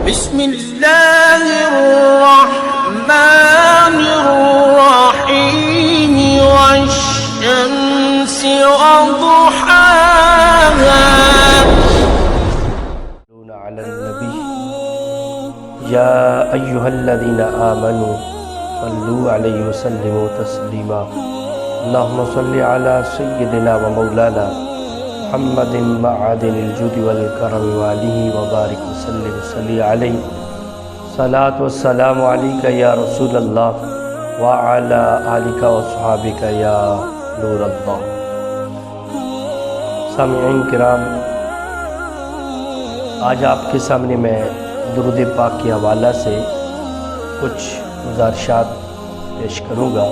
بسم اللہ الرحمن الرحیم والشمس وضحاها على النبي يا أيها الذين آمنوا صلوا عليه وسلموا تسليما اللهم صل على سيدنا ومولانا محمد معدن الجود والكرم وآله وبارك وسلم صلي عليه صلاة والسلام عليك يا رسول الله وعلى آلك وصحابك يا نور الله. سامعین کرام، آج آپ کے سامنے میں درود پاک کے حوالہ سے کچھ گزارشات پیش کروں گا.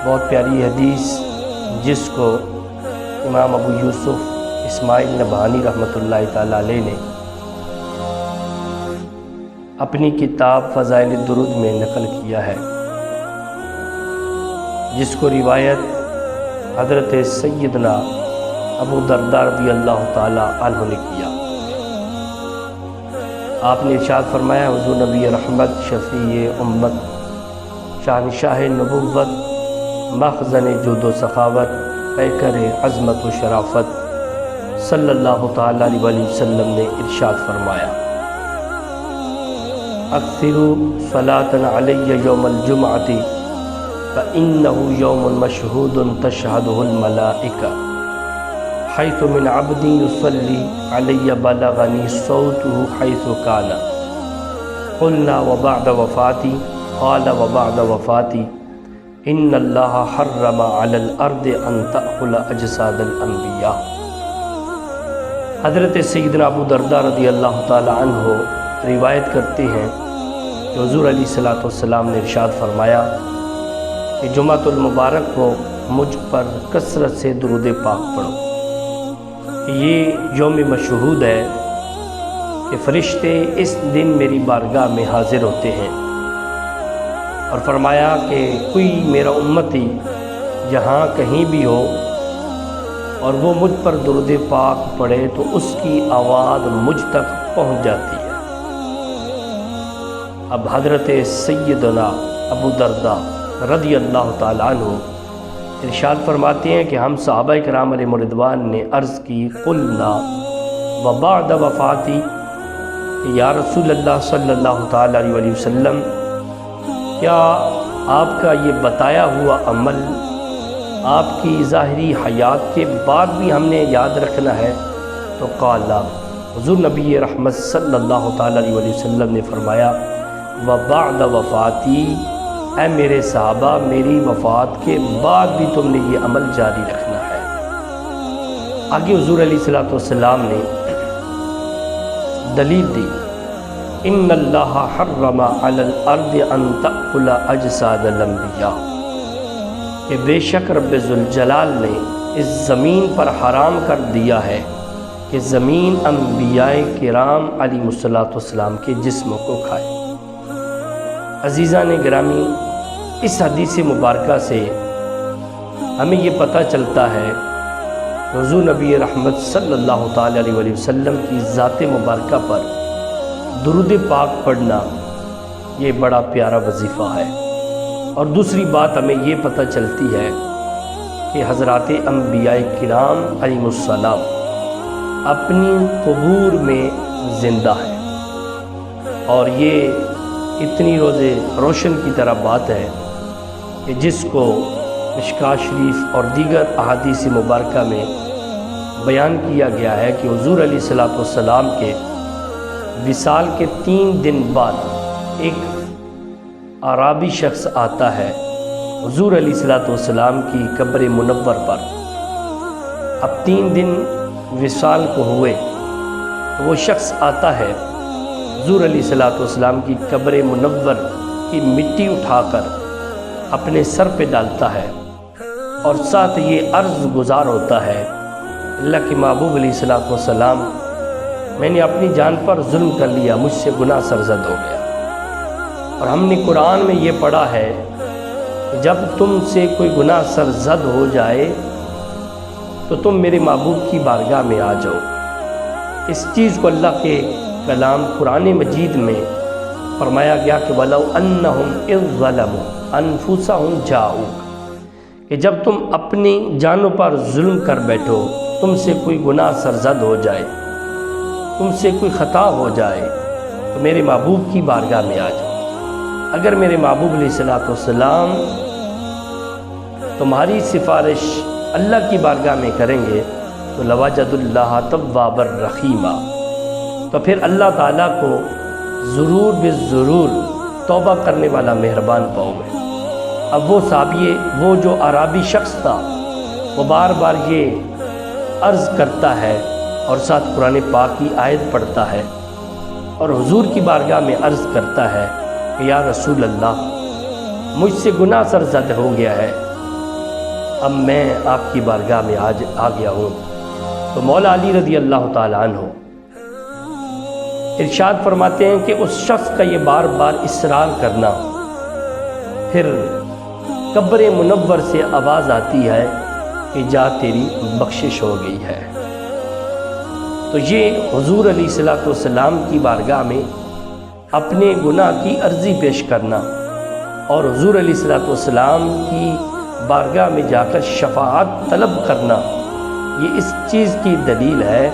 بہت پیاری حدیث جس کو امام ابو یوسف اسماعیل نبہانی رحمۃ اللہ تعالیٰ علیہ نے اپنی کتاب فضائل الدرود میں نقل کیا ہے، جس کو روایت حضرت سیدنا ابو درداء رضی اللہ تعالیٰ عنہ نے کیا. آپ نے ارشاد فرمایا، حضور نبی رحمت، شفیع امت، شہنشاہ نبوت، مخزن جود و سخاوت، پیکر عظمت و شرافت صلی اللہ تعالیٰ علیہ وسلم نے ارشاد فرمایا، اکثروا صلاۃ علی یوم الجمعۃ فإنه یوم مشہود تشہدہ الملائکہ حیث من عبد یصلی علی بلغنی صوتہ حیث کان قلنا وبعد وفاتی قال وبعد وفاتی ان اللہ حرم علی الارض ان تأکل اجساد الانبیاء. حضرت سیدنا ابو درداء رضی اللہ تعالی عنہ روایت کرتے ہیں کہ حضور علیہ السلام نے ارشاد فرمایا کہ جمعۃ المبارک کو مجھ پر کثرت سے درود پاک پڑھو. یہ یوم مشہود ہے کہ فرشتے اس دن میری بارگاہ میں حاضر ہوتے ہیں، اور فرمایا کہ کوئی میرا امتی جہاں کہیں بھی ہو اور وہ مجھ پر درود پاک پڑھے تو اس کی آواز مجھ تک پہنچ جاتی ہے. اب حضرت سیدنا ابو درداء رضی اللہ تعالیٰ عنہ ارشاد فرماتے ہیں کہ ہم صحابہ کرام علیہ رضوان نے عرض کی، قلنا وبعد وفاتی، یا رسول اللہ صلی اللہ تعالیٰ علیہ وسلم، کیا آپ کا یہ بتایا ہوا عمل آپ کی ظاہری حیات کے بعد بھی ہم نے یاد رکھنا ہے؟ تو قال، حضور نبی رحمت صلی اللہ تعالیٰ علیہ وسلم نے فرمایا، وبعد وفاتی، اے میرے صحابہ، میری وفات کے بعد بھی تم نے یہ عمل جاری رکھنا ہے. آگے حضور علیہ السلام نے دلیل دی، ان اللہ حرم علی الارض ان تأکل اجساد الانبیاء، کہ بے شک رب ذوالجلال نے اس زمین پر حرام کر دیا ہے کہ زمین انبیاء کرام علیہ السلام کے جسموں کو کھائے. عزیزان گرامی، اس حدیث مبارکہ سے ہمیں یہ پتہ چلتا ہے کہ حضور نبی رحمت صلی اللہ تعالیٰ علیہ وسلم کی ذات مبارکہ پر درود پاک پڑھنا یہ بڑا پیارا وظیفہ ہے. اور دوسری بات ہمیں یہ پتہ چلتی ہے کہ حضرات انبیاء کرام علیہ السلام اپنی قبور میں زندہ ہیں، اور یہ اتنی روزے روشن کی طرح بات ہے کہ جس کو مشکوٰۃ شریف اور دیگر احادیث مبارکہ میں بیان کیا گیا ہے کہ حضور علیہ السلام کے وصال کے 3 دن بعد ایک اعرابی شخص آتا ہے حضور علیہ السلام کی قبر منور پر. اب 3 دن وصال کو ہوئے تو وہ شخص آتا ہے، حضور علیہ السلام کی قبر منور کی مٹی اٹھا کر اپنے سر پہ ڈالتا ہے، اور ساتھ یہ عرض گزار ہوتا ہے، اللہ کے محبوب علیہ السلام، میں نے اپنی جان پر ظلم کر لیا، مجھ سے گناہ سرزد ہو گیا. اور ہم نے قرآن میں یہ پڑھا ہے کہ جب تم سے کوئی گناہ سرزد ہو جائے تو تم میرے محبوب کی بارگاہ میں آ جاؤ. اس چیز کو اللہ کے کلام قرآن مجید میں فرمایا گیا کہ وَلَوْ أَنَّهُمْ إِذْ ظَلَمُوا أَنفُسَهُمْ جَاءُوكَ، کہ جب تم اپنی جانوں پر ظلم کر بیٹھو، تم سے کوئی گناہ سرزد ہو جائے، تم سے کوئی خطا ہو جائے، تو میرے محبوب کی بارگاہ میں آ جاؤ۔ اگر میرے محبوب علیہ السلام تمہاری سفارش اللہ کی بارگاہ میں کریں گے تو لَوَجَدُوا اللَّهَ تَوَّابًا رَحِيمًا، تو پھر اللہ تعالیٰ کو ضرور ضرور توبہ کرنے والا مہربان پاؤ گے۔ اب وہ صحابی، وہ جو عربی شخص تھا، وہ بار بار یہ عرض کرتا ہے اور ساتھ قرآن پاک کی آیت پڑھتا ہے اور حضور کی بارگاہ میں عرض کرتا ہے کہ یا رسول اللہ، مجھ سے گناہ سرزد ہو گیا ہے، اب میں آپ کی بارگاہ میں آ گیا ہوں۔ تو مولا علی رضی اللہ تعالیٰ عنہ ارشاد فرماتے ہیں کہ اس شخص کا یہ بار بار اصرار کرنا، پھر قبر منور سے آواز آتی ہے کہ جا تیری بخشش ہو گئی ہے۔ تو یہ حضور علیہ السلام کی بارگاہ میں اپنے گناہ کی عرضی پیش کرنا اور حضور علیہ السلام کی بارگاہ میں جا کر شفاعت طلب کرنا، یہ اس چیز کی دلیل ہے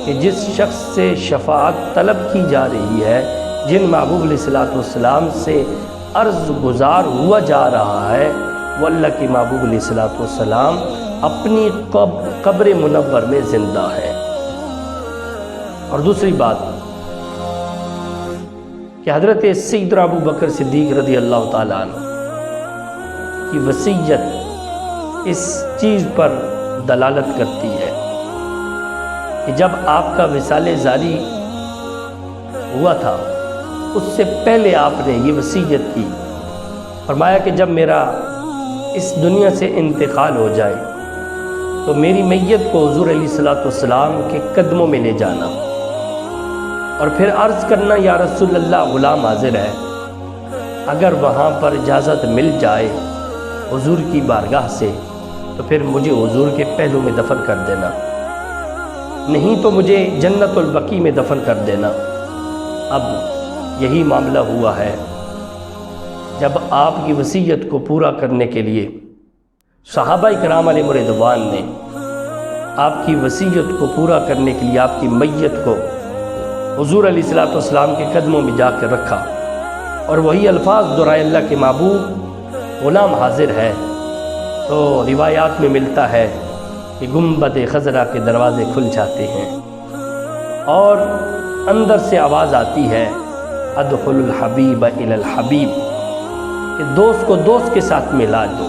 کہ جس شخص سے شفاعت طلب کی جا رہی ہے، جن محبوب علیہ السلام سے عرض گزار ہوا جا رہا ہے، وہ اللہ کے محبوب علیہ السلام اپنی قبر منور میں زندہ ہے۔ اور دوسری بات کہ حضرت سیدنا ابو بکر صدیق رضی اللہ تعالیٰ عنہ کی وصیت اس چیز پر دلالت کرتی ہے کہ جب آپ کا وصال زاری ہوا تھا، اس سے پہلے آپ نے یہ وصیت کی، فرمایا کہ جب میرا اس دنیا سے انتقال ہو جائے تو میری میت کو حضور علیہ السلام کے قدموں میں لے جانا اور پھر عرض کرنا یا رسول اللہ غلام حاضر ہے، اگر وہاں پر اجازت مل جائے حضور کی بارگاہ سے تو پھر مجھے حضور کے پہلو میں دفن کر دینا، نہیں تو مجھے جنت البقیع میں دفن کر دینا۔ اب یہی معاملہ ہوا ہے، جب آپ کی وصیت کو پورا کرنے کے لیے صحابہ کرام علیہ رضوان نے آپ کی وصیت کو پورا کرنے کے لیے آپ کی میت کو حضور علیہ السلام کے قدموں میں جا کر رکھا اور وہی الفاظ دہرائے اللہ کے محبوب غلام حاضر ہے، تو روایات میں ملتا ہے کہ گنبد خضرا کے دروازے کھل جاتے ہیں اور اندر سے آواز آتی ہے ادخل الحبیب الی الحبیب، کہ دوست کو دوست کے ساتھ ملا دو۔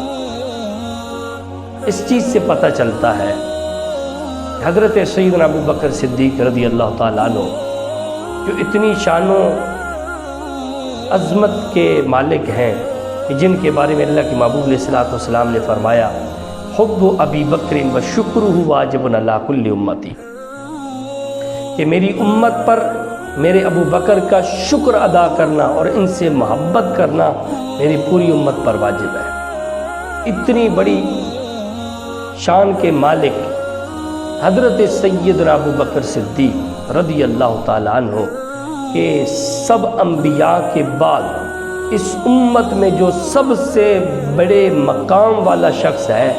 اس چیز سے پتہ چلتا ہے کہ حضرت سیدنا ابو بکر صدیق رضی اللہ تعالیٰ عنہ جو اتنی شان و عظمت کے مالک ہیں کہ جن کے بارے میں اللہ کے محبوب علیہ السلام نے فرمایا حب ابی بکر و شکرہ واجب علی کل امتی، کہ میری امت پر میرے ابو بکر کا شکر ادا کرنا اور ان سے محبت کرنا میری پوری امت پر واجب ہے۔ اتنی بڑی شان کے مالک حضرت سیدنا ابو بکر صدیق رضی اللہ تعالیٰ عنہ کہ سب انبیاء کے بعد اس امت میں جو سب سے بڑے مقام والا شخص ہے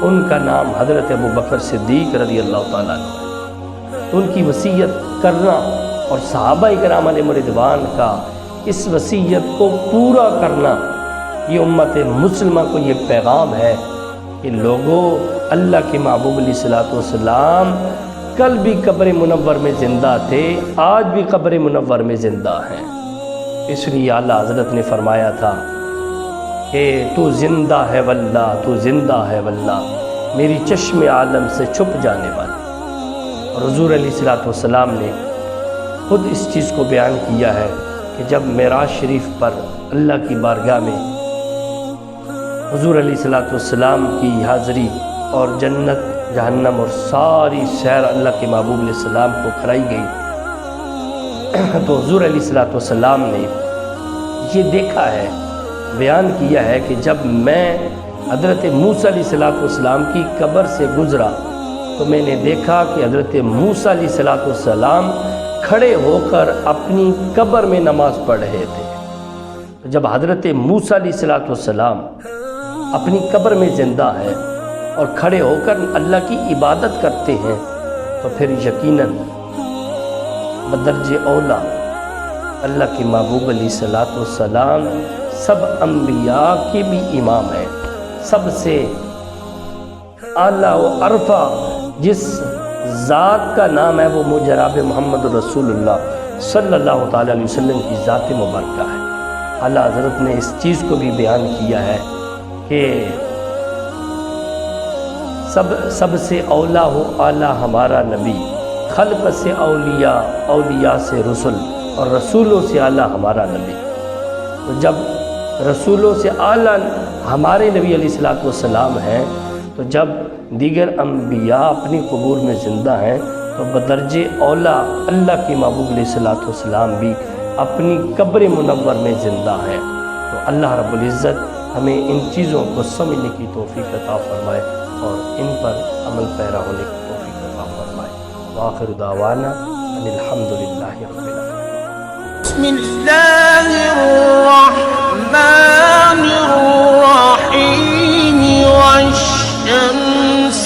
ان کا نام حضرت ابو بکر صدیق رضی اللہ تعالیٰ عنہ ہے۔ تو ان کی وصیت کرنا اور صحابہ کرام علیہ رضوان کا اس وصیت کو پورا کرنا، یہ امت مسلمہ کو یہ پیغام ہے کہ لوگوں، اللہ کے محبوب علیہ السلام کل بھی قبر منور میں زندہ تھے، آج بھی قبر منور میں زندہ ہیں۔ اس لیے اعلیٰ حضرت نے فرمایا تھا کہ تو زندہ ہے واللہ، تو زندہ ہے واللہ، میری چشم عالم سے چھپ جانے والی۔ اور حضور علیہ السلام نے خود اس چیز کو بیان کیا ہے کہ جب معراج شریف پر اللہ کی بارگاہ میں حضور علیہ السلام کی حاضری اور جنت جہنم اور ساری سیر اللہ کے محبوب علیہ السلام کو کرائی گئی، تو حضور علیہ السلام نے یہ دیکھا ہے، بیان کیا ہے کہ جب میں حضرت موسیٰ علیہ السلام کی قبر سے گزرا تو میں نے دیکھا کہ حضرت موسیٰ علیہ السلام کھڑے ہو کر اپنی قبر میں نماز پڑھ رہے تھے۔ جب حضرت موسیٰ علیہ السلام اپنی قبر میں زندہ ہیں اور کھڑے ہو کر اللہ کی عبادت کرتے ہیں تو پھر یقیناً بدرجہ اولا اللہ کے محبوب علیہ السلام سب انبیاء کے بھی امام ہیں، سب سے اعلیٰ و عرفہ جس ذات کا نام ہے وہ جناب محمد رسول اللہ صلی اللہ تعالیٰ علیہ وسلم کی ذات مبارکہ ہے۔ اعلیٰ حضرت نے اس چیز کو بھی بیان کیا ہے کہ سب سے اولا ہو اعلیٰ ہمارا نبی، خلق سے اولیاء، اولیاء سے رسول، اور رسولوں سے اعلیٰ ہمارا نبی۔ تو جب رسولوں سے اعلیٰ ہمارے نبی علیہ السلام ہیں تو جب دیگر انبیاء اپنی قبور میں زندہ ہیں تو بدرجہ اولا اللہ کے محبوب علیہ السلام بھی اپنی قبر منور میں زندہ ہیں۔ تو اللہ رب العزت ہمیں ان چیزوں کو سمجھنے کی توفیق عطا فرمائے اور ان پر عمل پیرا ہونے کی توفیق عطا فرمائے۔ وآخر دعوانا ان الحمدللہ رب العالمین۔ بسم اللہ الرحمن الرحیم والشمس